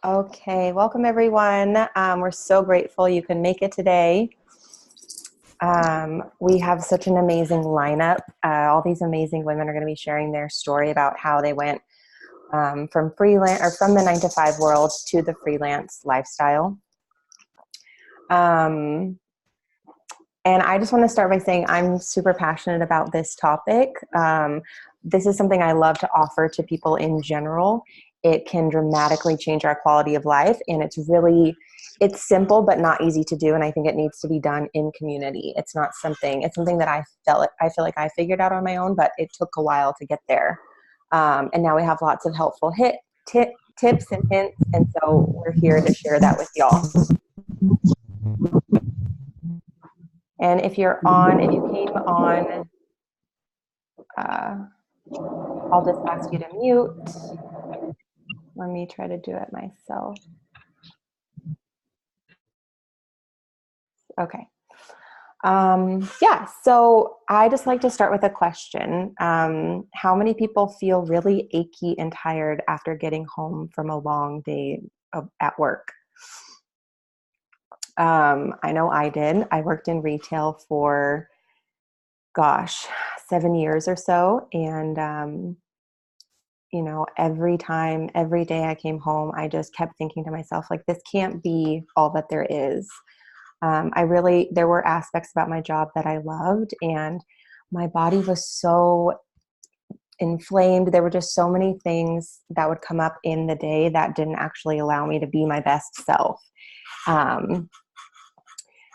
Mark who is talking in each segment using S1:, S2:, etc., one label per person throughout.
S1: Okay, welcome everyone. We're so grateful you can make it today. We have such an amazing lineup. All these amazing women are going to be sharing their story about how they went from the 9 to 5 world to the freelance lifestyle. And I just want to start by saying I'm super passionate about this topic. This is something I love to offer to people in general. It can dramatically change our quality of life, and it's simple but not easy to do, and I think it needs to be done in community. It's something that I feel like I figured out on my own, but it took a while to get there. And now we have lots of helpful tips and hints, and so we're here to share that with y'all. And if you came on, I'll just ask you to mute. Let me try to do it myself. Okay. So I just like to start with a question. How many people feel really achy and tired after getting home from a long day at work? I know I did. I worked in retail for, 7 years or so. And, every day I came home, I just kept thinking to myself, like, this can't be all that there is. There were aspects about my job that I loved, and my body was so inflamed. There were just so many things that would come up in the day that didn't actually allow me to be my best self.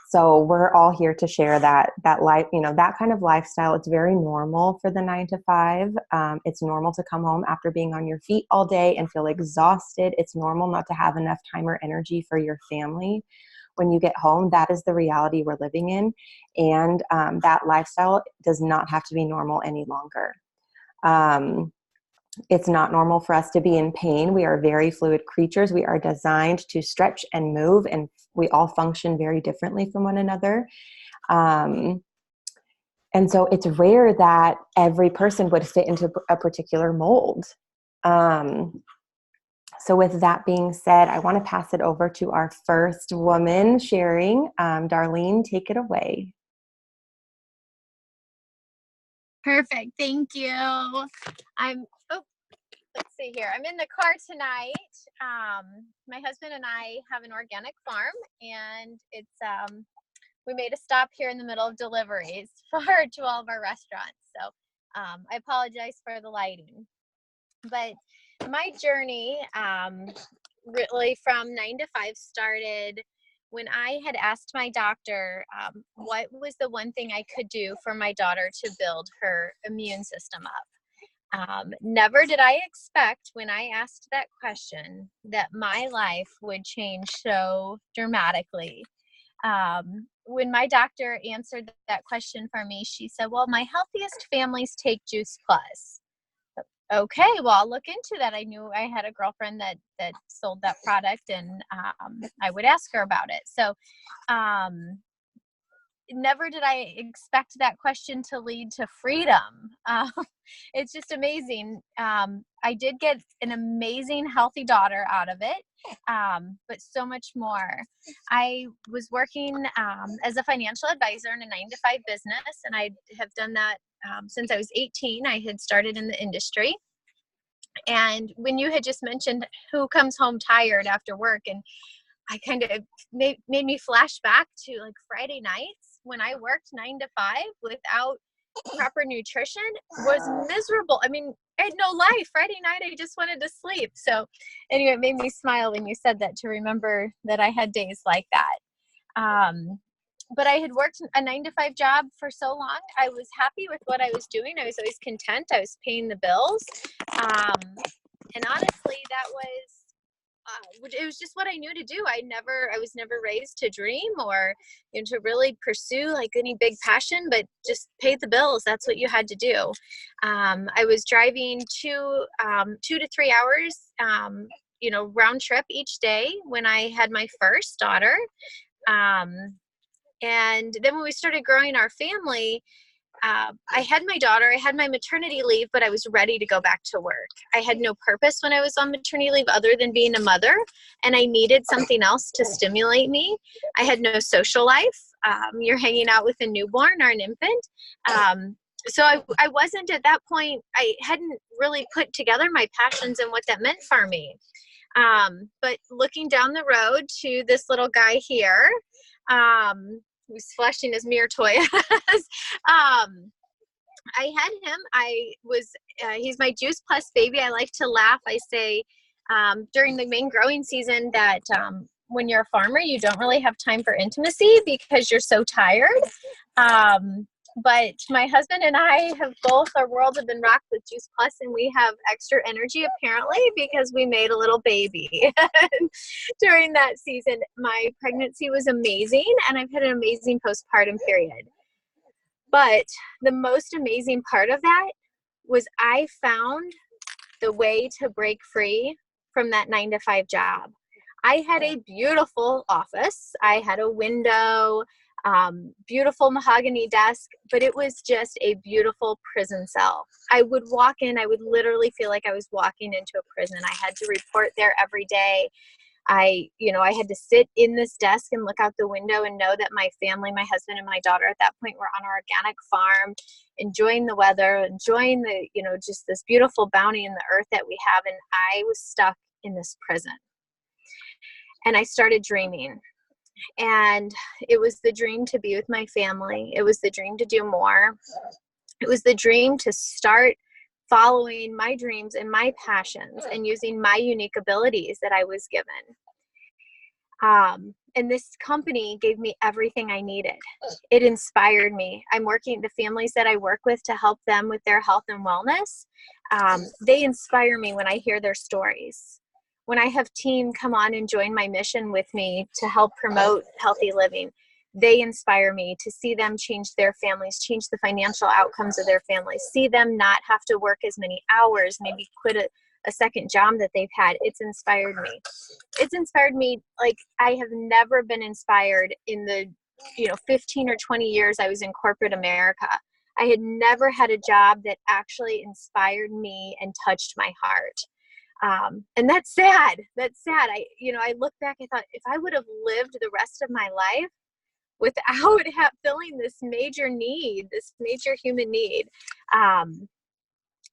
S1: So we're all here to share that life, that kind of lifestyle. It's very normal for the 9 to 5. It's normal to come home after being on your feet all day and feel exhausted. It's normal not to have enough time or energy for your family. When you get home, that is the reality we're living in. And that lifestyle does not have to be normal any longer. It's not normal for us to be in pain. We are very fluid creatures. We are designed to stretch and move, and we all function very differently from one another. And so it's rare that every person would fit into a particular mold. So with that being said, I want to pass it over to our first woman sharing. Darlene, take it away.
S2: Perfect. Thank you. Let's see here. I'm in the car tonight. My husband and I have an organic farm, and we made a stop here in the middle of deliveries for 12 of our restaurants. So I apologize for the lighting. But my journey really from 9 to 5 started when I had asked my doctor what was the one thing I could do for my daughter to build her immune system up. Never did I expect when I asked that question that my life would change so dramatically. When my doctor answered that question for me, she said, well, my healthiest families take Juice Plus. Okay, well, I'll look into that. I knew I had a girlfriend that sold that product, and I would ask her about it. So never did I expect that question to lead to freedom. It's just amazing. I did get an amazing, healthy daughter out of it, but so much more. I was working as a financial advisor in a 9 to 5 business, and I have done that since I was 18. I had started in the industry. And when you had just mentioned who comes home tired after work, and I kind of made me flash back to like Friday nights when I worked 9 to 5 without proper nutrition was miserable. I mean, I had no life. Friday night, I just wanted to sleep. So anyway, it made me smile when you said that, to remember that I had days like that. But I had worked a 9 to 5 job for so long. I was happy with what I was doing. I was always content. I was paying the bills. And honestly, that was, it was just what I knew to do. I was never raised to dream or to really pursue like any big passion, but just pay the bills. That's what you had to do. I was driving 2 to 3 hours, round trip each day when I had my first daughter. And then when we started growing our family, I had my daughter, I had my maternity leave, but I was ready to go back to work. I had no purpose when I was on maternity leave other than being a mother, and I needed something else to stimulate me. I had no social life. You're hanging out with a newborn or an infant. So I wasn't at that point, I hadn't really put together my passions and what that meant for me. But looking down the road to this little guy here, who's flashing his mirror toy at us. I had him. He's my Juice Plus baby. I like to laugh. I say during the main growing season that when you're a farmer, you don't really have time for intimacy because you're so tired. But my husband and I have both, our worlds have been rocked with Juice Plus, and we have extra energy apparently because we made a little baby during that season. My pregnancy was amazing, and I've had an amazing postpartum period. But the most amazing part of that was I found the way to break free from that 9-to-5 job. I had a beautiful office. I had a window, beautiful mahogany desk, but it was just a beautiful prison cell. I would walk in, I would literally feel like I was walking into a prison. I had to report there every day. I had to sit in this desk and look out the window and know that my family, my husband and my daughter at that point were on our organic farm, enjoying the weather, enjoying the, just this beautiful bounty in the earth that we have. And I was stuck in this prison. And I started dreaming. And it was the dream to be with my family. It was the dream to do more. It was the dream to start following my dreams and my passions and using my unique abilities that I was given. And this company gave me everything I needed. It inspired me. The families that I work with to help them with their health and wellness, they inspire me when I hear their stories. When I have team come on and join my mission with me to help promote healthy living, they inspire me to see them change their families, change the financial outcomes of their families, see them not have to work as many hours, maybe quit a second job that they've had. It's inspired me. It's inspired me like I have never been inspired in the 15 or 20 years I was in corporate America. I had never had a job that actually inspired me and touched my heart. And that's sad. That's sad. I look back, I thought if I would have lived the rest of my life without filling this major need, this major human need.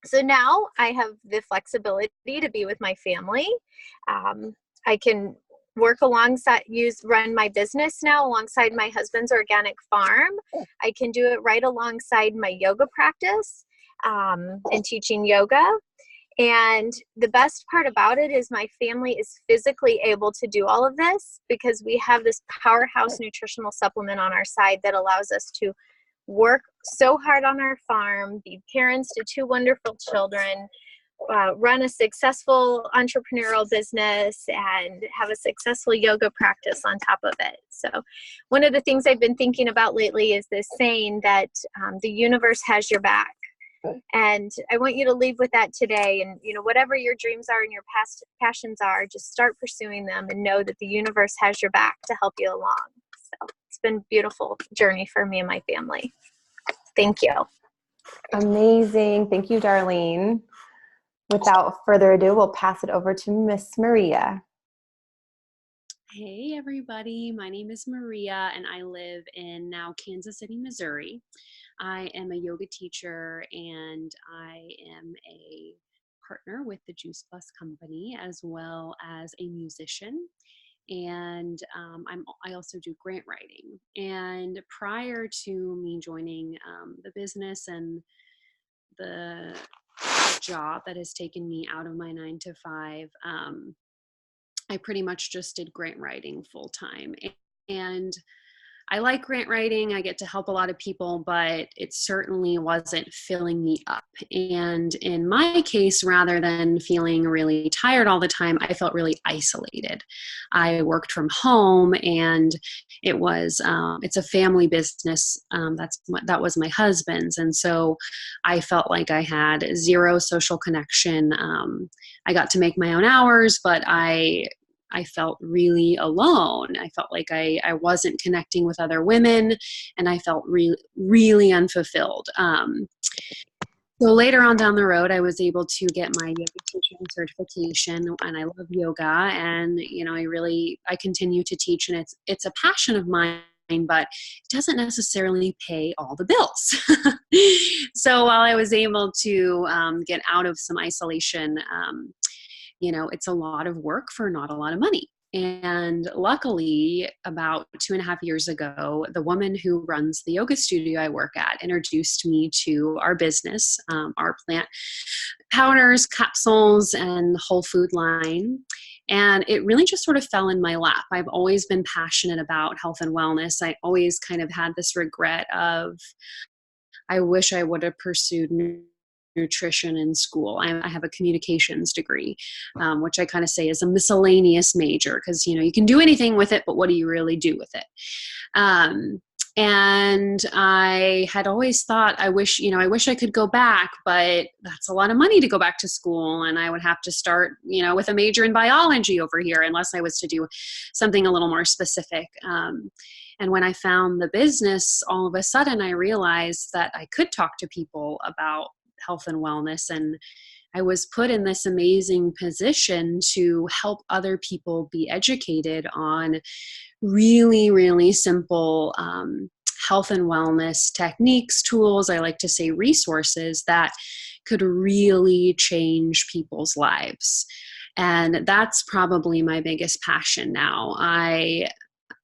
S2: So now I have the flexibility to be with my family. I can work run my business now alongside my husband's organic farm. I can do it right alongside my yoga practice and teaching yoga. And the best part about it is my family is physically able to do all of this because we have this powerhouse nutritional supplement on our side that allows us to work so hard on our farm, be parents to 2 wonderful children, run a successful entrepreneurial business, and have a successful yoga practice on top of it. So one of the things I've been thinking about lately is this saying that the universe has your back. And I want you to leave with that today. And, whatever your dreams are and your past passions are, just start pursuing them and know that the universe has your back to help you along. So it's been a beautiful journey for me and my family. Thank you.
S1: Amazing. Thank you, Darlene. Without further ado, we'll pass it over to Miss Maria.
S3: Hey everybody, my name is Maria and I live in now Kansas City, Missouri. I am a yoga teacher and I am a partner with the Juice Plus company as well as a musician. And I also do grant writing. And prior to me joining the business and the job that has taken me out of my 9-to-5, I pretty much just did grant writing full time. And I like grant writing. I get to help a lot of people, but it certainly wasn't filling me up. And in my case, rather than feeling really tired all the time, I felt really isolated. I worked from home and it was, it's a family business. That was my husband's. And so I felt like I had zero social connection. I got to make my own hours, but I I felt really alone. I felt like I wasn't connecting with other women, and I felt really unfulfilled. So later on down the road, I was able to get my yoga teaching certification, and I love yoga. And I continue to teach, and it's a passion of mine, but it doesn't necessarily pay all the bills. So while I was able to get out of some isolation, it's a lot of work for not a lot of money. And luckily, about 2.5 years ago, the woman who runs the yoga studio I work at introduced me to our business, our plant powders, capsules, and whole food line. And it really just sort of fell in my lap. I've always been passionate about health and wellness. I always kind of had this regret of, I wish I would have pursued nutrition in school. I have a communications degree, which I kind of say is a miscellaneous major, because you can do anything with it, but what do you really do with it? And I had always thought, I wish I could go back, but that's a lot of money to go back to school, and I would have to start with a major in biology over here, unless I was to do something a little more specific. And when I found the business, all of a sudden I realized that I could talk to people about health and wellness, and I was put in this amazing position to help other people be educated on really, really simple health and wellness techniques, tools, I like to say resources that could really change people's lives. And that's probably my biggest passion now.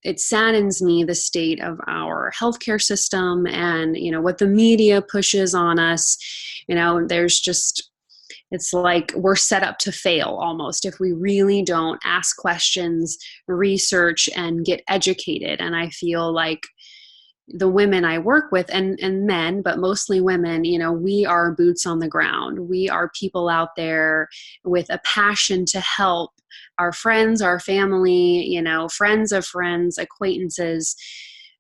S3: It saddens me, the state of our healthcare system, and what the media pushes on us. It's like we're set up to fail almost if we really don't ask questions, research, and get educated. And I feel like the women I work with, and men, but mostly women, we are boots on the ground. We are people out there with a passion to help our friends, our family, friends of friends, acquaintances,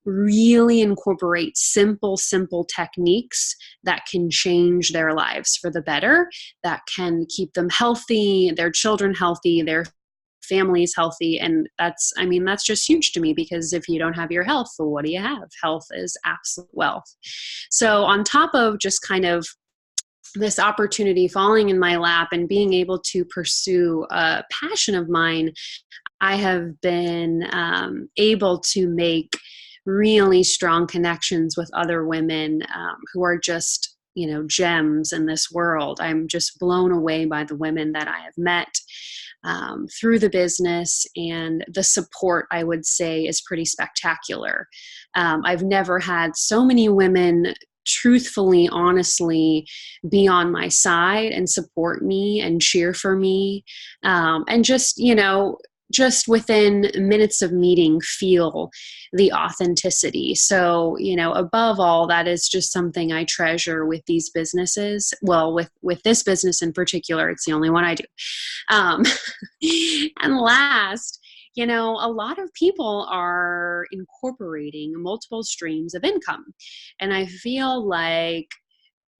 S3: really incorporate simple techniques that can change their lives for the better, that can keep them healthy, their children healthy, their families healthy. And that's just huge to me, because if you don't have your health, well, what do you have? Health is absolute wealth. So on top of just kind of this opportunity falling in my lap and being able to pursue a passion of mine, I have been able to make really strong connections with other women who are just, gems in this world. I'm just blown away by the women that I have met through the business, and the support, I would say, is pretty spectacular. I've never had so many women truthfully, honestly be on my side and support me and cheer for me, and just within minutes of meeting, feel the authenticity. So, above all, that is just something I treasure with these businesses. Well, with this business in particular, it's the only one I do. And last, a lot of people are incorporating multiple streams of income. And I feel like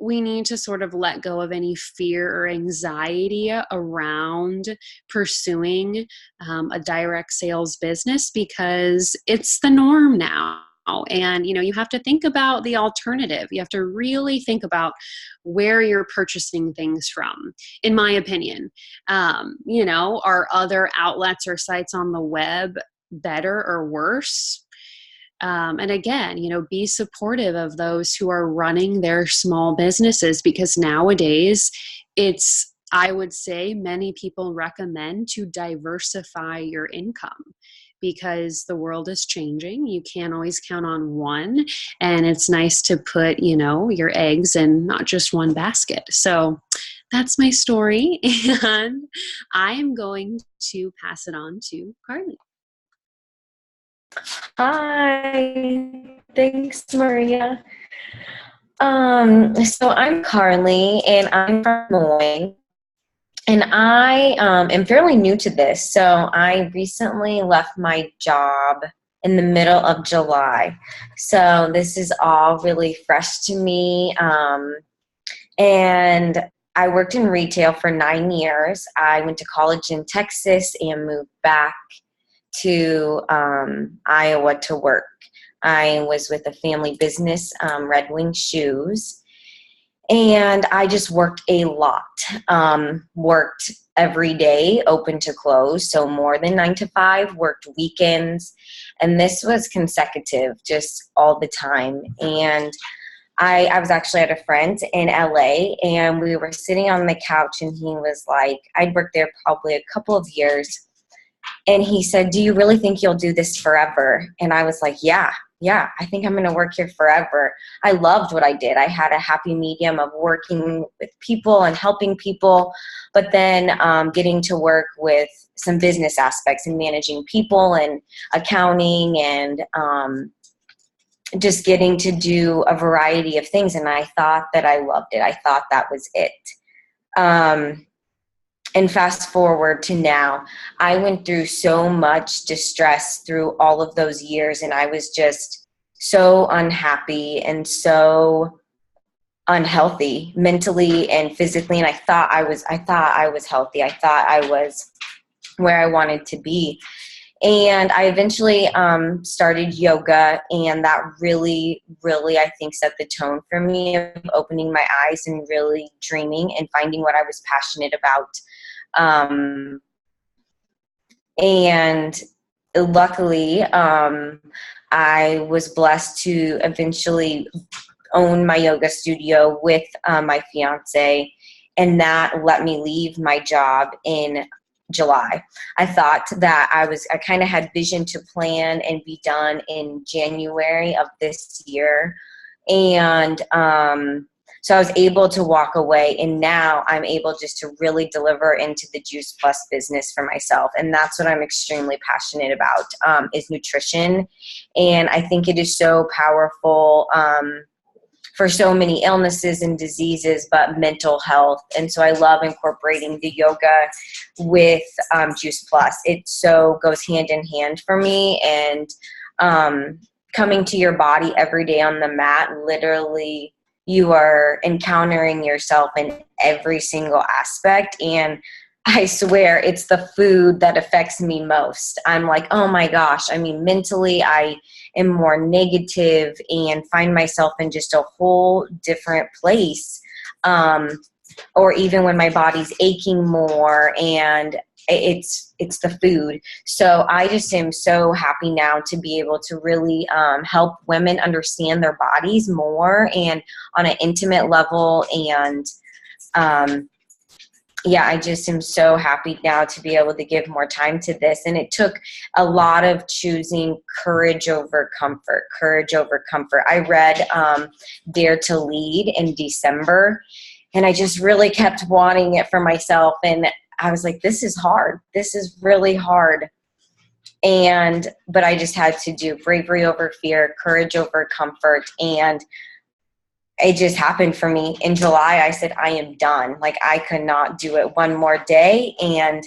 S3: we need to sort of let go of any fear or anxiety around pursuing a direct sales business, because it's the norm now. And, you have to think about the alternative. You have to really think about where you're purchasing things from, in my opinion. Are other outlets or sites on the web better or worse? And again, be supportive of those who are running their small businesses, because nowadays I would say many people recommend to diversify your income, because the world is changing. You can't always count on one, and it's nice to put, your eggs in not just one basket. So that's my story, and I'm going to pass it on to Carly.
S1: Hi, thanks, Maria. So I'm Carly, and I'm from Moines, and I am fairly new to this. So I recently left my job in the middle of July. So this is all really fresh to me, and
S4: I worked in retail for 9 years. I went to college in Texas and moved back to Iowa to work. I was with a family business, Red Wing Shoes, and I just worked a lot. Worked every day, open to close, so more than 9 to 5, worked weekends, and this was consecutive, just all the time. And I was actually at a friend in LA, and we were sitting on the couch, and he was like, I'd worked there probably a couple of years, and he said, do you really think you'll do this forever? And I was like, yeah, I think I'm going to work here forever. I loved what I did. I had a happy medium of working with people and helping people, but then getting to work with some business aspects and managing people and accounting and just getting to do a variety of things. And I thought that I loved it. I thought that was it. And fast forward to now, I went through so much distress through all of those years, and I was just so unhappy and so unhealthy mentally and physically. And I thought I was healthy. I thought I was where I wanted to be. And I eventually started yoga, and that really, really, I think, set the tone for me of opening my eyes and really dreaming and finding what I was passionate about. And luckily, I was blessed to eventually own my yoga studio with my fiance, and that let me leave my job in July. I thought that I kind of had vision to plan and be done in January of this year. And so I was able to walk away, and now I'm able just to really deliver into the Juice Plus business for myself. And that's what I'm extremely passionate about, is nutrition. And I think it is so powerful for so many illnesses and diseases, but mental health. And so I love incorporating the yoga with Juice Plus. It so goes hand in hand for me. And coming to your body every day on the mat, literally you are encountering yourself in every single aspect. And I swear it's the food that affects me most. I'm like, oh my gosh. I mean, mentally, I am more negative and find myself in just a whole different place. Or even when my body's aching more, and it's the food. So I just am so happy now to be able to really help women understand their bodies more and on an intimate level. And yeah, I just am so happy now to be able to give more time to this. And it took a lot of choosing courage over comfort. I read Dare to Lead in December, and I just really kept wanting it for myself. And I was like, this is hard. This is really hard. But I just had to do bravery over fear, courage over comfort. And it just happened for me. In July, I said, I am done. Like, I could not do it one more day. And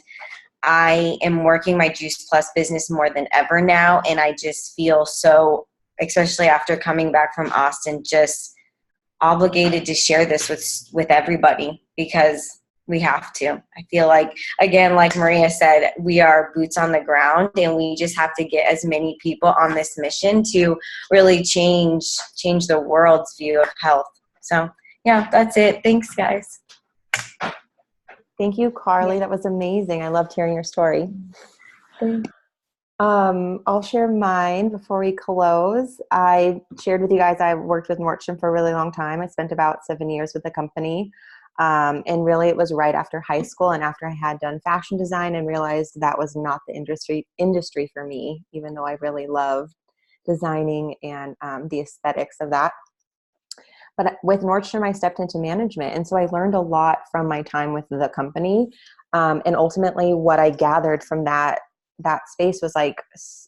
S4: I am working my Juice Plus business more than ever now. And I just feel so, especially after coming back from Austin, just obligated to share this with everybody, because we have to. I feel like, again, like Maria said, we are boots on the ground, and we just have to get as many people on this mission to really change the world's view of health. So yeah, that's it. Thanks, guys.
S1: Thank you, Carly. That was amazing. I loved hearing your story. I'll share mine before we close. I shared with you guys I worked with Nordstrom for a really long time. I spent about 7 years with the company. And really it was right after high school and after I had done fashion design and realized that was not the industry for me, even though I really loved designing and the aesthetics of that. But with Nordstrom, I stepped into management. And so I learned a lot from my time with the company. And ultimately what I gathered from that space was like,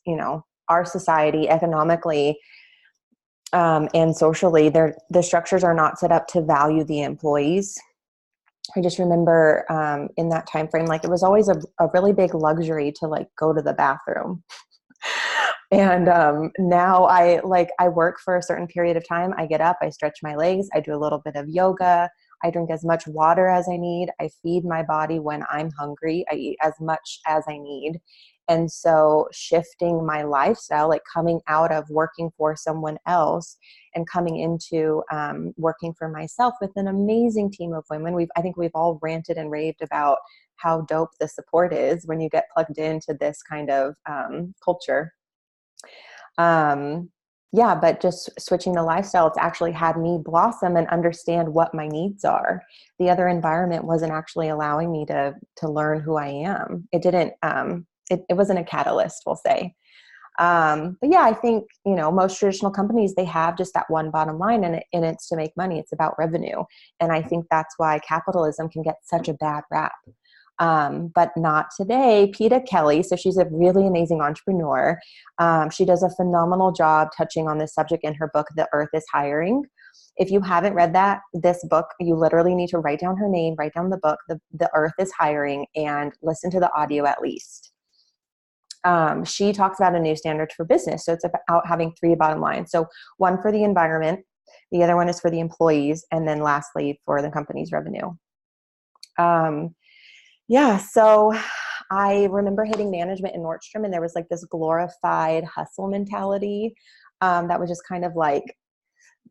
S1: you know, our society economically and socially, the structures are not set up to value the employees. I just remember in that time frame, like it was always a really big luxury to like go to the bathroom. And now I work for a certain period of time. I get up, I stretch my legs, I do a little bit of yoga, I drink as much water as I need. I feed my body when I'm hungry. I eat as much as I need. And so shifting my lifestyle, like coming out of working for someone else and coming into working for myself with an amazing team of women. I think we've all ranted and raved about how dope the support is when you get plugged into this kind of culture. Yeah, but just switching the lifestyle, it's actually had me blossom and understand what my needs are. The other environment wasn't actually allowing me to learn who I am. It didn't, it wasn't a catalyst, we'll say. But yeah, I think, most traditional companies, they have just that one bottom line, and it's to make money. It's about revenue. And I think that's why capitalism can get such a bad rap. But not today. Peta Kelly, so she's a really amazing entrepreneur. She does a phenomenal job touching on this subject in her book, The Earth is Hiring. If you haven't read this book, you literally need to write down her name, write down the book, The Earth is Hiring, and listen to the audio at least. She talks about a new standard for business. So it's about having 3 bottom lines. So one for the environment, the other one is for the employees, and then lastly for the company's revenue. Yeah, so I remember hitting management in Nordstrom, and there was like this glorified hustle mentality that was just kind of like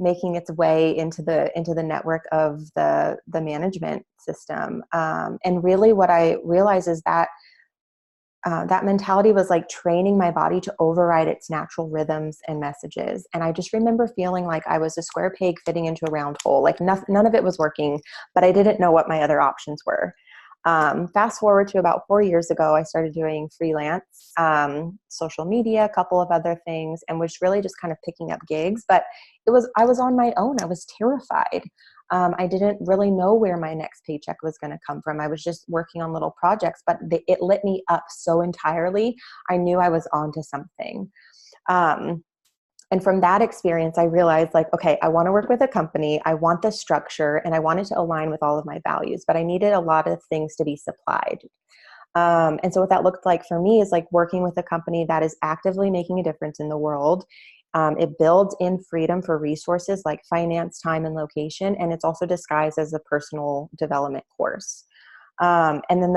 S1: making its way into the network of the management system. And really, what I realized is that that mentality was like training my body to override its natural rhythms and messages. And I just remember feeling like I was a square peg fitting into a round hole. Like none of it was working, but I didn't know what my other options were. Fast forward to about 4 years ago, I started doing freelance, social media, a couple of other things, and was really just kind of picking up gigs. But I was on my own. I was terrified. I didn't really know where my next paycheck was going to come from. I was just working on little projects, but it lit me up so entirely. I knew I was onto something. And from that experience, I realized like, okay, I want to work with a company. I want the structure, and I want it to align with all of my values, but I needed a lot of things to be supplied. And so what that looked like for me is like working with a company that is actively making a difference in the world. It builds in freedom for resources like finance, time, and location. And it's also disguised as a personal development course. And then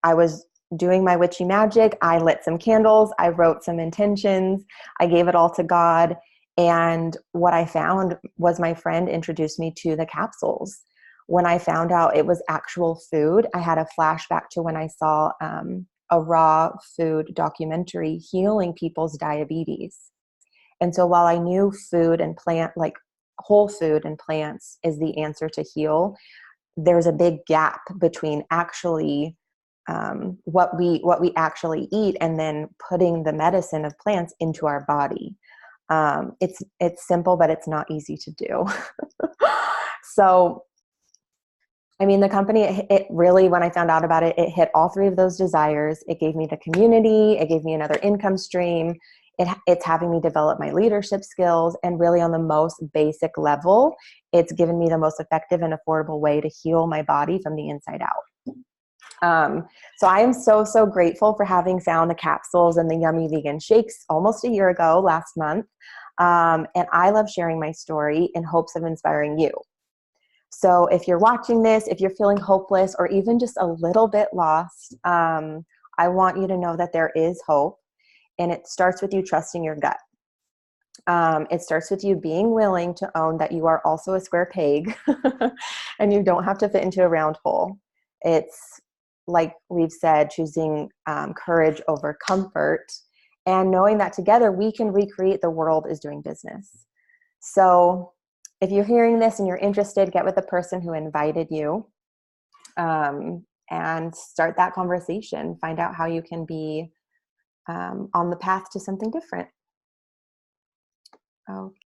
S1: I was doing my witchy magic. I lit some candles. I wrote some intentions. I gave it all to God. And what I found was my friend introduced me to the capsules. When I found out it was actual food, I had a flashback to when I saw a raw food documentary healing people's diabetes. And so while I knew food and plant, like whole food and plants is the answer to heal, there's a big gap between actually what we actually eat and then putting the medicine of plants into our body. It's simple, but it's not easy to do. So, I mean, the company, it really, when I found out about it, it hit all 3 of those desires. It gave me the community. It gave me another income stream. It's having me develop my leadership skills. And really on the most basic level, it's given me the most effective and affordable way to heal my body from the inside out. So I am so, so grateful for having found the capsules and the yummy vegan shakes almost a year ago, last month. And I love sharing my story in hopes of inspiring you. So if you're watching this, if you're feeling hopeless or even just a little bit lost, I want you to know that there is hope, and it starts with you trusting your gut. It starts with you being willing to own that you are also a square peg and you don't have to fit into a round hole. It's like we've said, choosing courage over comfort, and knowing that together we can recreate the world is doing business. So if you're hearing this and you're interested, get with the person who invited you and start that conversation. Find out how you can be on the path to something different. Okay.